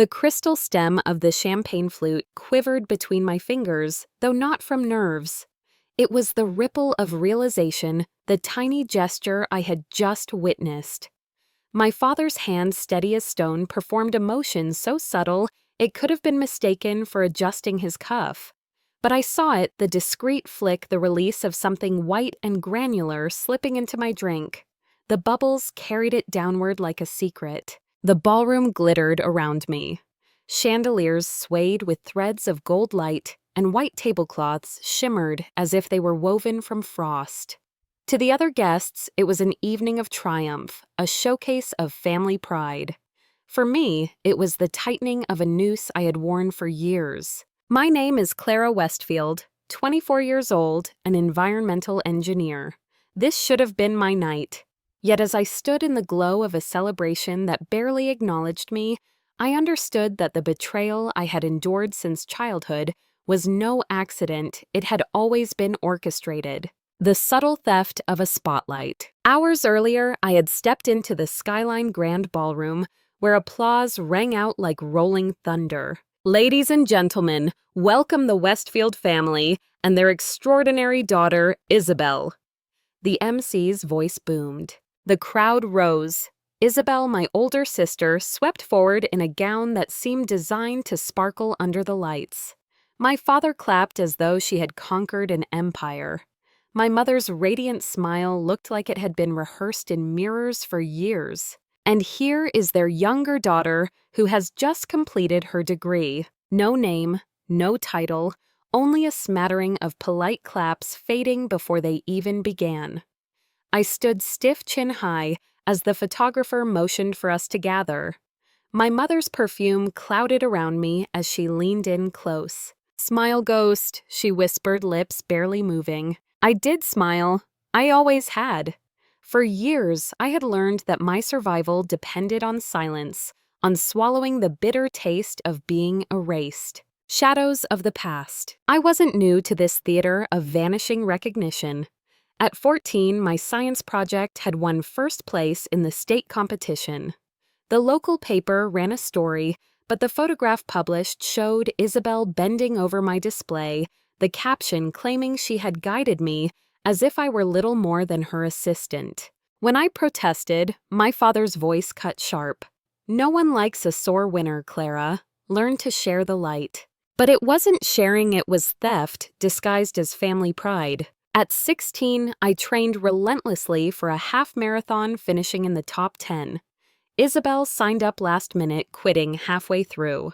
The crystal stem of the champagne flute quivered between my fingers, though not from nerves. It was the ripple of realization, the tiny gesture I had just witnessed. My father's hand, steady as stone, performed a motion so subtle it could have been mistaken for adjusting his cuff. But I saw it, the discreet flick, the release of something white and granular slipping into my drink. The bubbles carried it downward like a secret. The ballroom glittered around me. Chandeliers swayed with threads of gold light, and white tablecloths shimmered as if they were woven from frost. To the other guests, it was an evening of triumph, a showcase of family pride. For me, it was the tightening of a noose I had worn for years. My name is Clara Westfield, 24 years old, an environmental engineer. This should have been my night. Yet as I stood in the glow of a celebration that barely acknowledged me, I understood that the betrayal I had endured since childhood was no accident. It had always been orchestrated. The subtle theft of a spotlight. Hours earlier, I had stepped into the Skyline Grand Ballroom, where applause rang out like rolling thunder. Ladies and gentlemen, welcome the Westfield family and their extraordinary daughter, Isabelle. The MC's voice boomed. The crowd rose. Isabelle, my older sister, swept forward in a gown that seemed designed to sparkle under the lights. My father clapped as though she had conquered an empire. My mother's radiant smile looked like it had been rehearsed in mirrors for years. And here is their younger daughter, who has just completed her degree. No name, no title, only a smattering of polite claps fading before they even began. I stood stiff chin high as the photographer motioned for us to gather. My mother's perfume clouded around me as she leaned in close. "Smile, ghost," she whispered, lips barely moving. I did smile. I always had. For years, I had learned that my survival depended on silence, on swallowing the bitter taste of being erased. Shadows of the past. I wasn't new to this theater of vanishing recognition. At 14, my science project had won first place in the state competition. The local paper ran a story, but the photograph published showed Isabelle bending over my display, the caption claiming she had guided me as if I were little more than her assistant. When I protested, my father's voice cut sharp. "No one likes a sore winner, Clara. Learn to share the light." But it wasn't sharing, it was theft disguised as family pride. At 16, I trained relentlessly for a half marathon, finishing in the top 10. Isabelle signed up last minute, quitting halfway through.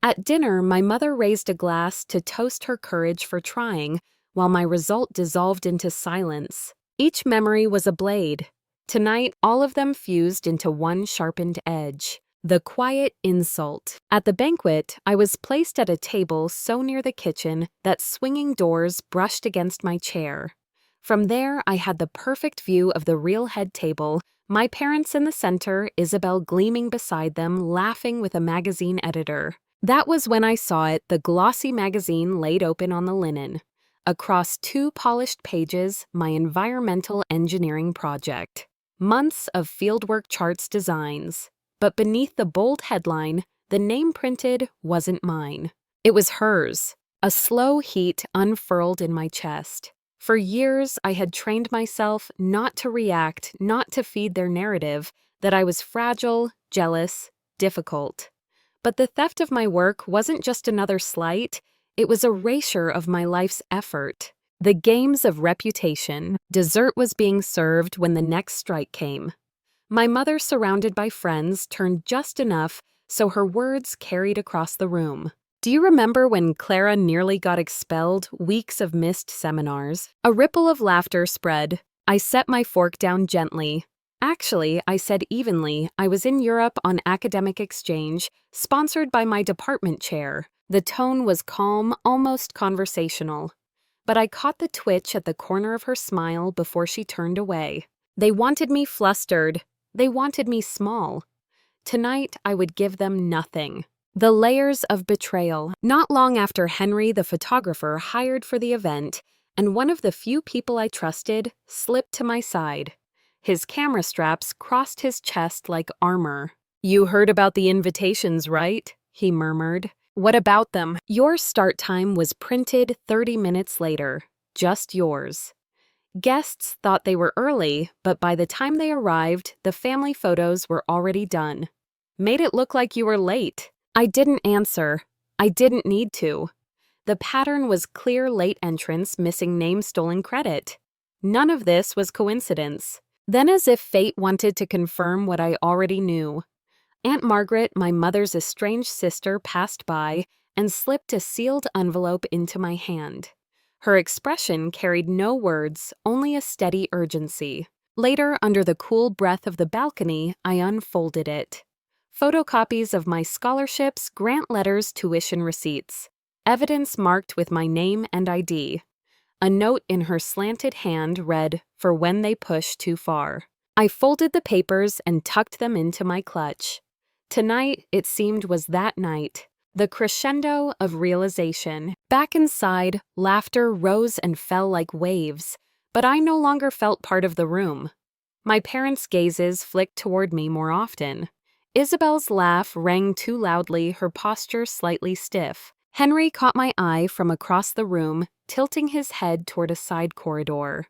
At dinner, my mother raised a glass to toast her courage for trying, while my result dissolved into silence. Each memory was a blade. Tonight, all of them fused into one sharpened edge. The quiet insult. At the banquet, I was placed at a table so near the kitchen that swinging doors brushed against my chair. From there, I had the perfect view of the real head table, my parents in the center, Isabelle gleaming beside them, laughing with a magazine editor. That was when I saw it, the glossy magazine laid open on the linen. Across 2 polished pages, my environmental engineering project. Months of fieldwork charts designs. But beneath the bold headline, the name printed wasn't mine. It was hers. A slow heat unfurled in my chest. For years, I had trained myself not to react, not to feed their narrative, that I was fragile, jealous, difficult. But the theft of my work wasn't just another slight, it was erasure of my life's effort. The games of reputation. Dessert was being served when the next strike came. My mother, surrounded by friends, turned just enough so her words carried across the room. "Do you remember when Clara nearly got expelled, weeks of missed seminars?" A ripple of laughter spread. I set my fork down gently. Actually, I said evenly, I was in Europe on academic exchange, sponsored by my department chair. The tone was calm, almost conversational. But I caught the twitch at the corner of her smile before she turned away. They wanted me flustered. They wanted me small. Tonight, I would give them nothing. The layers of betrayal. Not long after Henry, the photographer, hired for the event, and one of the few people I trusted slipped to my side. His camera straps crossed his chest like armor. You heard about the invitations, right? He murmured. What about them? Your start time was printed 30 minutes later. Just yours. Guests thought they were early, but by the time they arrived, the family photos were already done. Made it look like you were late. I didn't answer. I didn't need to. The pattern was clear late entrance missing name stolen credit. None of this was coincidence. Then, as if fate wanted to confirm what I already knew, Aunt Margaret, my mother's estranged sister, passed by and slipped a sealed envelope into my hand. Her expression carried no words, only a steady urgency. Later, under the cool breath of the balcony, I unfolded it. Photocopies of my scholarships, grant letters, tuition receipts. Evidence marked with my name and ID. A note in her slanted hand read, "For when they push too far." I folded the papers and tucked them into my clutch. Tonight, it seemed, was that night. The crescendo of realization. Back inside, laughter rose and fell like waves, but I no longer felt part of the room. My parents' gazes flicked toward me more often. Isabelle's laugh rang too loudly, her posture slightly stiff. Henry caught my eye from across the room, tilting his head toward a side corridor.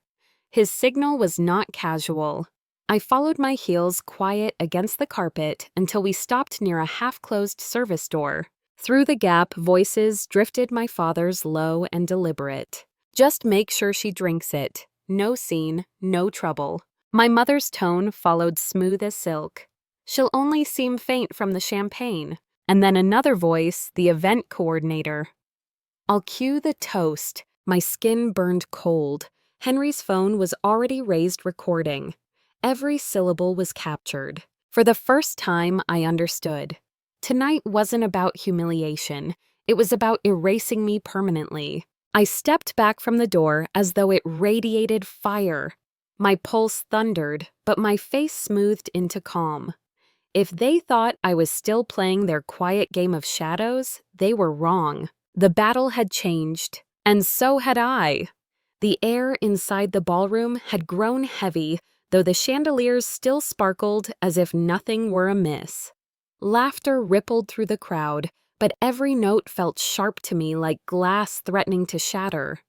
His signal was not casual. I followed my heels quiet against the carpet until we stopped near a half-closed service door. Through the gap, voices drifted, my father's low and deliberate. Just make sure she drinks it. No scene, no trouble. My mother's tone followed smooth as silk. She'll only seem faint from the champagne. And then another voice, the event coordinator. I'll cue the toast. My skin burned cold. Henry's phone was already raised, recording. Every syllable was captured. For the first time, I understood. Tonight wasn't about humiliation. It was about erasing me permanently. I stepped back from the door as though it radiated fire. My pulse thundered, but my face smoothed into calm. If they thought I was still playing their quiet game of shadows, they were wrong. The battle had changed, and so had I. The air inside the ballroom had grown heavy, though the chandeliers still sparkled as if nothing were amiss. Laughter rippled through the crowd, but every note felt sharp to me like glass threatening to shatter.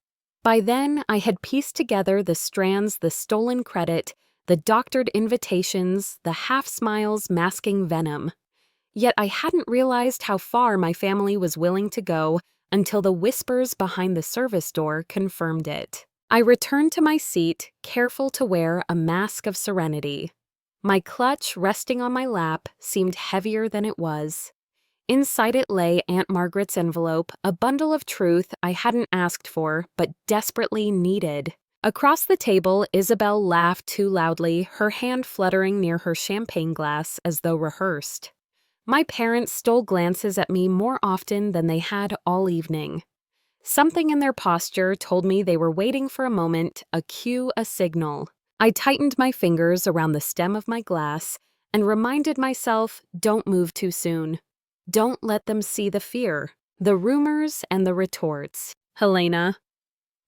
By then, I had pieced together the strands, the stolen credit, the doctored invitations, the half-smiles masking venom. Yet I hadn't realized how far my family was willing to go until the whispers behind the service door confirmed it. I returned to my seat, careful to wear a mask of serenity. My clutch, resting on my lap, seemed heavier than it was. Inside it lay Aunt Margaret's envelope, a bundle of truth I hadn't asked for, but desperately needed. Across the table, Isabelle laughed too loudly, her hand fluttering near her champagne glass as though rehearsed. My parents stole glances at me more often than they had all evening. Something in their posture told me they were waiting for a moment, a cue, a signal. I tightened my fingers around the stem of my glass and reminded myself, don't move too soon. Don't let them see the fear, the rumors and the retorts. Helena.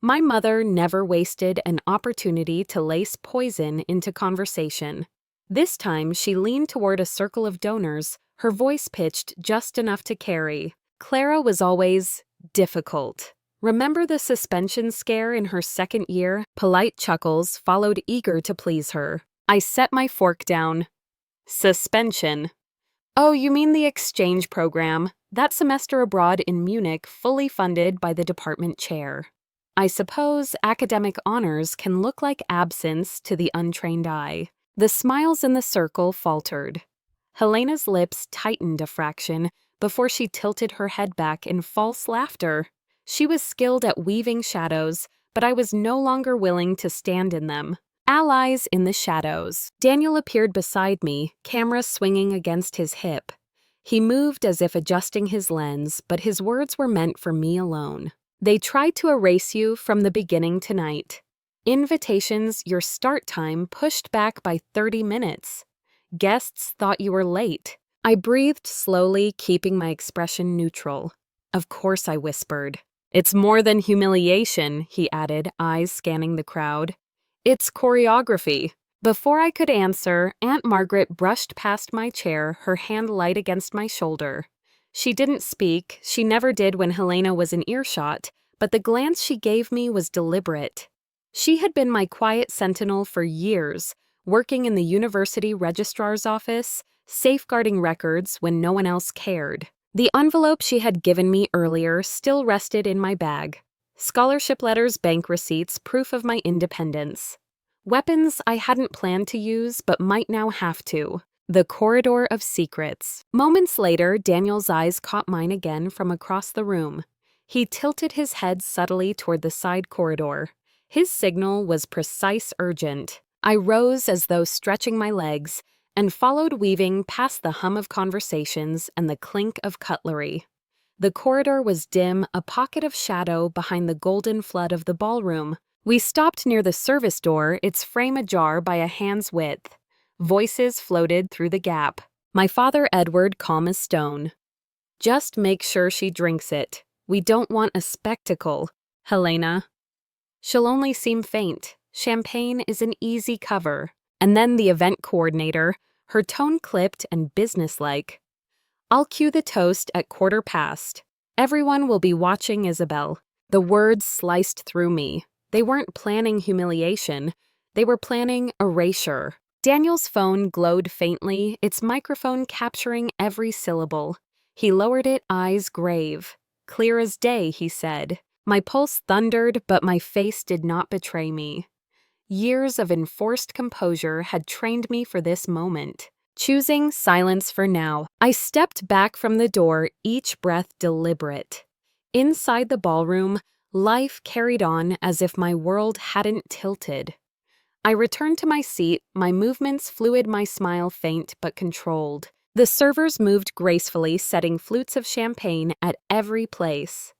My mother never wasted an opportunity to lace poison into conversation. This time, she leaned toward a circle of donors, her voice pitched just enough to carry. Clara was always difficult. Remember the suspension scare in her second year? Polite chuckles followed, eager to please her. I set my fork down. Suspension. Oh, you mean the exchange program. That semester abroad in Munich, fully funded by the department chair. I suppose academic honors can look like absence to the untrained eye. The smiles in the circle faltered. Helena's lips tightened a fraction before she tilted her head back in false laughter. She was skilled at weaving shadows, but I was no longer willing to stand in them. Allies in the shadows. Daniel appeared beside me, camera swinging against his hip. He moved as if adjusting his lens, but his words were meant for me alone. They tried to erase you from the beginning tonight. Invitations, your start time pushed back by 30 minutes. Guests thought you were late. I breathed slowly, keeping my expression neutral. Of course, I whispered. It's more than humiliation, he added, eyes scanning the crowd. It's choreography. Before I could answer, Aunt Margaret brushed past my chair, her hand light against my shoulder. She didn't speak, she never did when Helena was in earshot, but the glance she gave me was deliberate. She had been my quiet sentinel for years, working in the university registrar's office, safeguarding records when no one else cared. The envelope she had given me earlier still rested in my bag. Scholarship letters, bank receipts, proof of my independence. Weapons I hadn't planned to use but might now have to. The corridor of secrets. Moments later, Daniel's eyes caught mine again from across the room. He tilted his head subtly toward the side corridor. His signal was precise, urgent. I rose as though stretching my legs and followed, weaving past the hum of conversations and the clink of cutlery. The corridor was dim, a pocket of shadow behind the golden flood of the ballroom. We stopped near the service door, its frame ajar by a hand's width. Voices floated through the gap. My father Edward, calm as stone. "Just make sure she drinks it. We don't want a spectacle, Helena. She'll only seem faint. Champagne is an easy cover." And then the event coordinator, her tone clipped and businesslike. "I'll cue the toast at 1:15. Everyone will be watching Isabelle." The words sliced through me. They weren't planning humiliation. They were planning erasure. Daniel's phone glowed faintly, its microphone capturing every syllable. He lowered it, eyes grave. "Clear as day," he said. My pulse thundered, but my face did not betray me. Years of enforced composure had trained me for this moment. Choosing silence for now, I stepped back from the door, each breath deliberate. Inside the ballroom, life carried on as if my world hadn't tilted. I returned to my seat, my movements fluid, my smile faint but controlled. The servers moved gracefully, setting flutes of champagne at every place.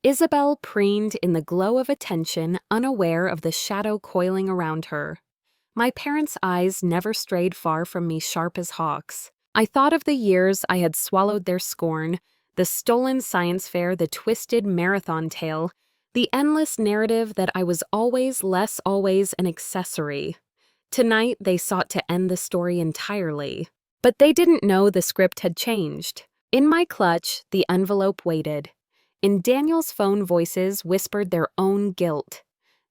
Isabelle preened in the glow of attention, unaware of the shadow coiling around her. My parents' eyes never strayed far from me, sharp as hawks. I thought of the years I had swallowed their scorn, the stolen science fair, the twisted marathon tale, the endless narrative that I was always, less always, an accessory. Tonight they sought to end the story entirely. But they didn't know the script had changed. In my clutch, the envelope waited. In Daniel's phone, voices whispered their own guilt.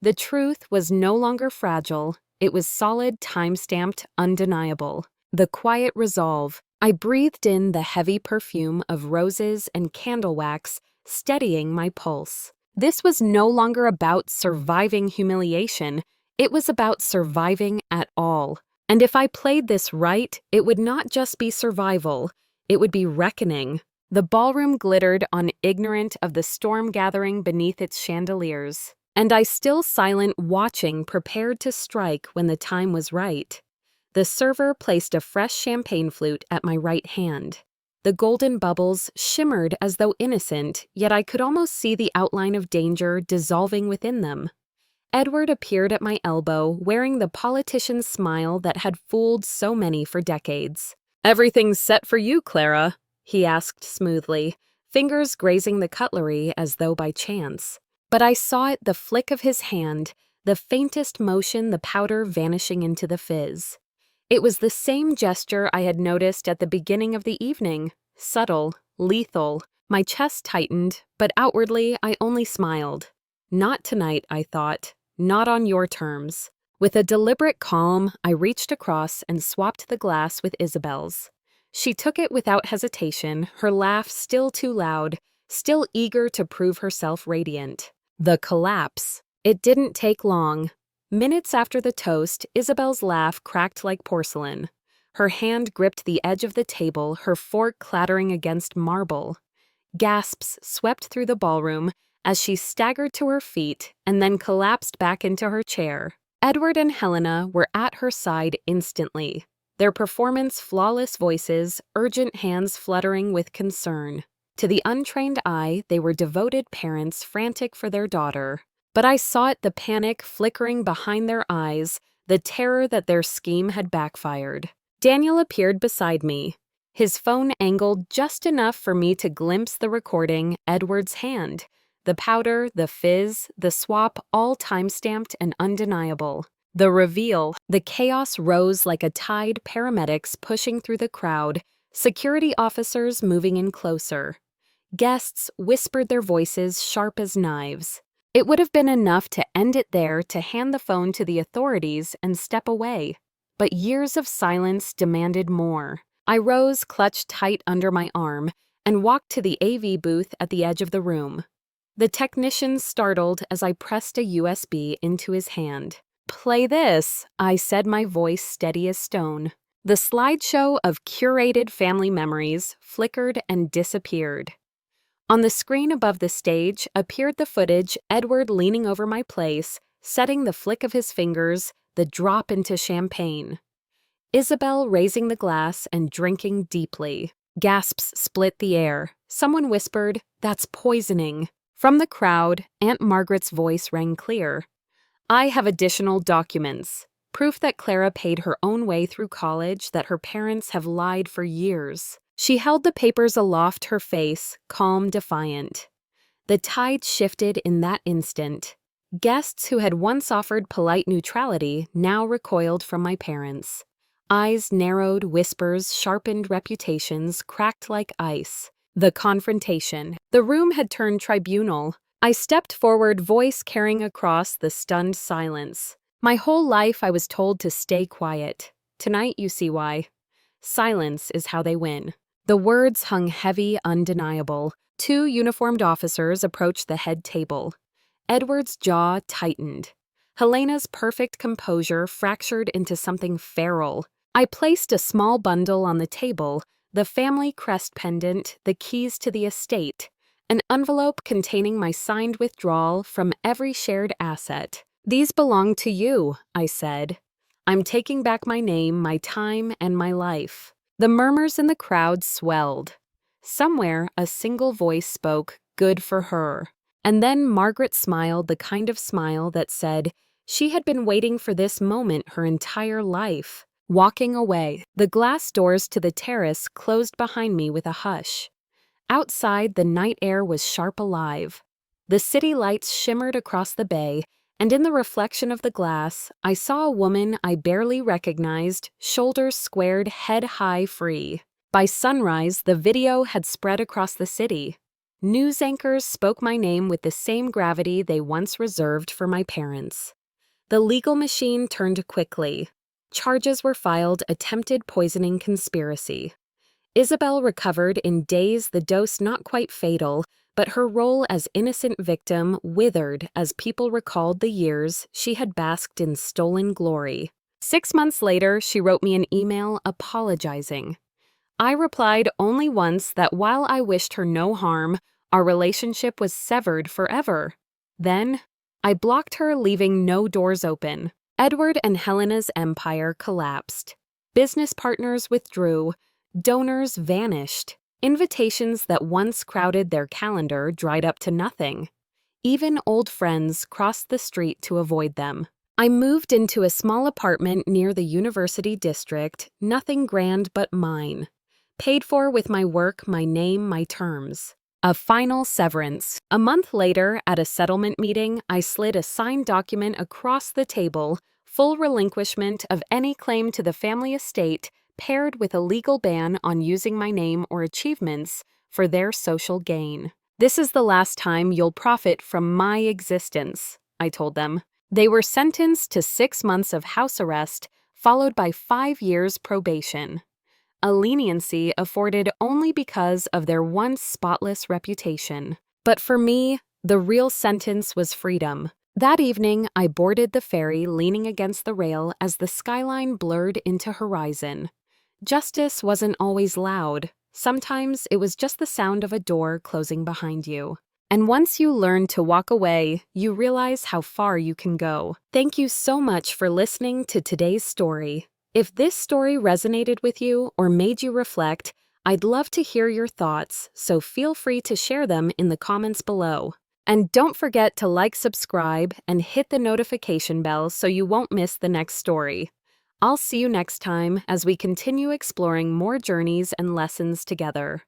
The truth was no longer fragile. It was solid, time-stamped, undeniable. The quiet resolve. I breathed in the heavy perfume of roses and candle wax, steadying my pulse. This was no longer about surviving humiliation. It was about surviving at all. And if I played this right, it would not just be survival. It would be reckoning. The ballroom glittered on, ignorant of the storm gathering beneath its chandeliers. And I, still silent, watching, prepared to strike when the time was right. The server placed a fresh champagne flute at my right hand. The golden bubbles shimmered as though innocent, yet I could almost see the outline of danger dissolving within them. Edward appeared at my elbow, wearing the politician's smile that had fooled so many for decades. "Everything's set for you, Clara," he asked smoothly, fingers grazing the cutlery as though by chance. But I saw it, the flick of his hand, the faintest motion, the powder vanishing into the fizz. It was the same gesture I had noticed at the beginning of the evening, subtle, lethal. My chest tightened, but outwardly I only smiled. Not tonight, I thought. Not on your terms. With a deliberate calm, I reached across and swapped the glass with Isabelle's. She took it without hesitation, her laugh still too loud, still eager to prove herself radiant. The collapse. It didn't take long. Minutes after the toast, Isabelle's laugh cracked like porcelain. Her hand gripped the edge of the table, her fork clattering against marble. Gasps swept through the ballroom as she staggered to her feet and then collapsed back into her chair. Edward and Helena were at her side instantly. Their performance, flawless voices, urgent hands fluttering with concern. To the untrained eye, they were devoted parents frantic for their daughter. But I saw it, the panic flickering behind their eyes, the terror that their scheme had backfired. Daniel appeared beside me, his phone angled just enough for me to glimpse the recording, Edward's hand. The powder, the fizz, the swap, all time-stamped and undeniable. The reveal. The chaos rose like a tide, paramedics pushing through the crowd, security officers moving in closer. Guests whispered their voices sharp as knives. It would have been enough to end it there, to hand the phone to the authorities and step away. But years of silence demanded more. I rose, clutched tight under my arm, and walked to the AV booth at the edge of the room. The technician startled as I pressed a USB into his hand. "Play this," I said, my voice steady as stone. The slideshow of curated family memories flickered and disappeared. On the screen above the stage appeared the footage, Edward leaning over my place, setting the flick of his fingers, the drop into champagne. Isabelle raising the glass and drinking deeply. Gasps split the air. Someone whispered, "That's poisoning." From the crowd, Aunt Margaret's voice rang clear. "I have additional documents. Proof that Clara paid her own way through college, that her parents have lied for years." She held the papers aloft, her face calm, defiant. The tide shifted in that instant. Guests who had once offered polite neutrality now recoiled from my parents. Eyes narrowed, whispers sharpened, reputations cracked like ice. The confrontation. The room had turned tribunal. I stepped forward, voice carrying across the stunned silence. My whole life I was told to stay quiet. Tonight you see why. Silence is how they win. The words hung heavy, undeniable. 2 uniformed officers approached the head table. Edward's jaw tightened. Helena's perfect composure fractured into something feral. I placed a small bundle on the table, the family crest pendant, the keys to the estate, an envelope containing my signed withdrawal from every shared asset. "These belong to you," I said. "I'm taking back my name, my time, and my life." The murmurs in the crowd swelled. Somewhere, a single voice spoke, "Good for her." And then Margaret smiled, the kind of smile that said she had been waiting for this moment her entire life. Walking away, the glass doors to the terrace closed behind me with a hush. Outside, the night air was sharp alive. The city lights shimmered across the bay, and in the reflection of the glass, I saw a woman I barely recognized, shoulders squared, head high, free. By sunrise, the video had spread across the city. News anchors spoke my name with the same gravity they once reserved for my parents. The legal machine turned quickly. Charges were filed, attempted poisoning conspiracy. Isabelle recovered in days, the dose not quite fatal, but her role as innocent victim withered as people recalled the years she had basked in stolen glory. 6 months later, she wrote me an email apologizing. I replied only once that while I wished her no harm, our relationship was severed forever. Then, I blocked her, leaving no doors open. Edward and Helena's empire collapsed. Business partners withdrew. Donors vanished. Invitations that once crowded their calendar dried up to nothing. Even old friends crossed the street to avoid them. I moved into a small apartment near the university district, nothing grand but mine. Paid for with my work, my name, my terms. A final severance. A month later, at a settlement meeting, I slid a signed document across the table, full relinquishment of any claim to the family estate, paired with a legal ban on using my name or achievements for their social gain. "This is the last time you'll profit from my existence," I told them. They were sentenced to 6 months of house arrest, followed by 5 years probation. A leniency afforded only because of their once spotless reputation. But for me, the real sentence was freedom. That evening, I boarded the ferry, leaning against the rail as the skyline blurred into horizon. Justice wasn't always loud. Sometimes it was just the sound of a door closing behind you. And once you learn to walk away, you realize how far you can go. Thank you so much for listening to today's story. If this story resonated with you or made you reflect, I'd love to hear your thoughts, so feel free to share them in the comments below. And don't forget to like, subscribe, and hit the notification bell so you won't miss the next story. I'll see you next time as we continue exploring more journeys and lessons together.